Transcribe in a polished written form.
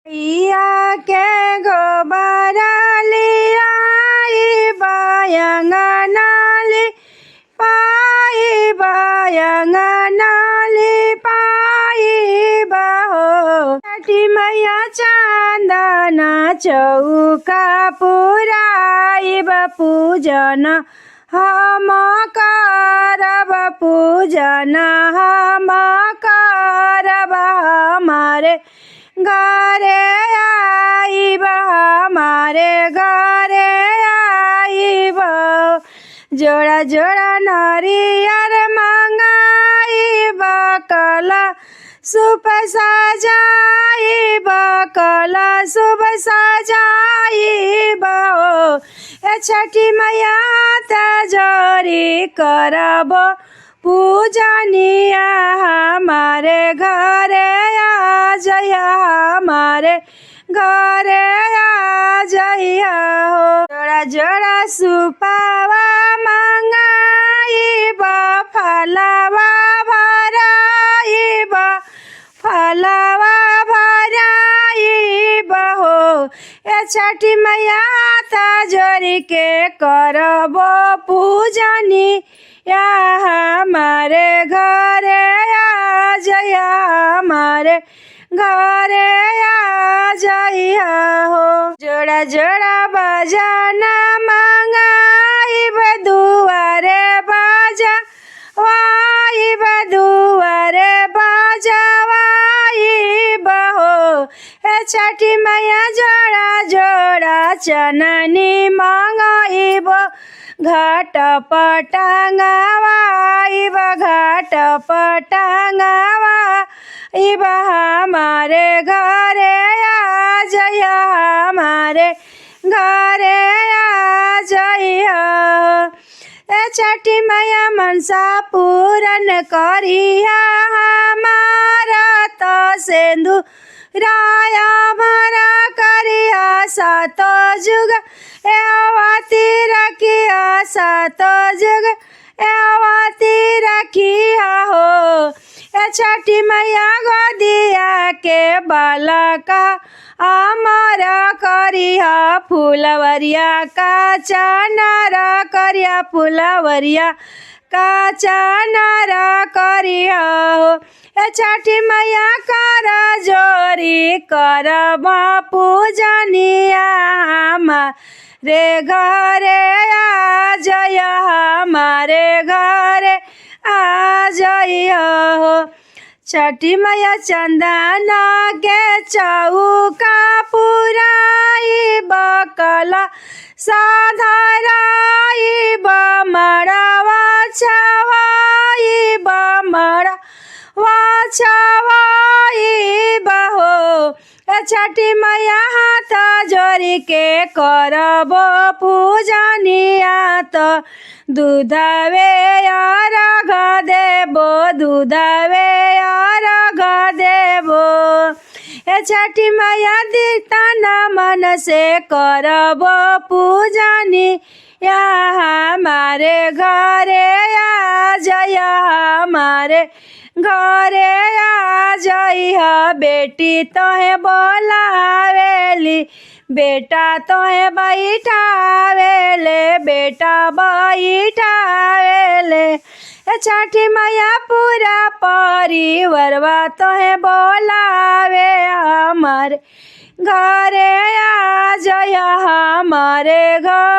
गैया के गोबर लियाई बयंगनाली पाई बयंगनाली पाई बहो छठी मैया चांदना चौका पुराइब पूजन हम करब पूजन हम करब हमारे घरे आइब हमारे घरे आइब जोड़ा जोड़ा नारियर मंगाइब कला सुप सजाइब कला सुप सजाइब छठी मैया जोरी करब पूजनिया हमारे घरे आ जइया हमारे घरे आ जइया हो जोड़ा जोड़ा सुपावा मंगाइब फलवा भराइब फलवा भराइब हो छठी मैया जोरी के करब पूजनी या हमारे घरे आ जइया हमारे घरे आ जइया हो जोड़ा जोड़ा बजाना मंगाइब दुआरे बाजा वाइब दुआरे बाजा वाइब हो छठी मैया जोड़ा जोड़ा चननी मंगाइब घाट पटांगवाइब घाट पटांगवाइब हमारे घरे आ जइया हमारे घरे आ जइया छठी मैया मनसा पूरन करिया हमारा तो सिंधु राया मरा करिया सातो जुग एवती रखिया सातो जुग एवती रखिया हो छठी मैया गोदिया के बालका अमर करिया फुलवरिया का चनर करिया फुलवरिया का चनर करिया हो छठी मैया कर जोरी करब पूजनिया हमारे घरे आ जइया हमारे घरे आ जइया हो छठी मैया चंदना के चौका पुराइब कला साधराइब मड़वा छवाइब मड़वा छवाइब हो छठी मैया हाथ जोरी के करब पूजनिया तो दूधवे अर्घ देबो दूधवे अर्घ देबो छठी मैया दीर्तन मन से करब पूजनिया हमारे घरे आ जइया हमारे घरे आ जइया बेटी तोहे बोलावेली बेटा तोहे बैठावेले बेटा बैठावेले छठी मैया पूरा परिवारवा तोहे बोलावे हमारे घरे आ जइया हमारे घर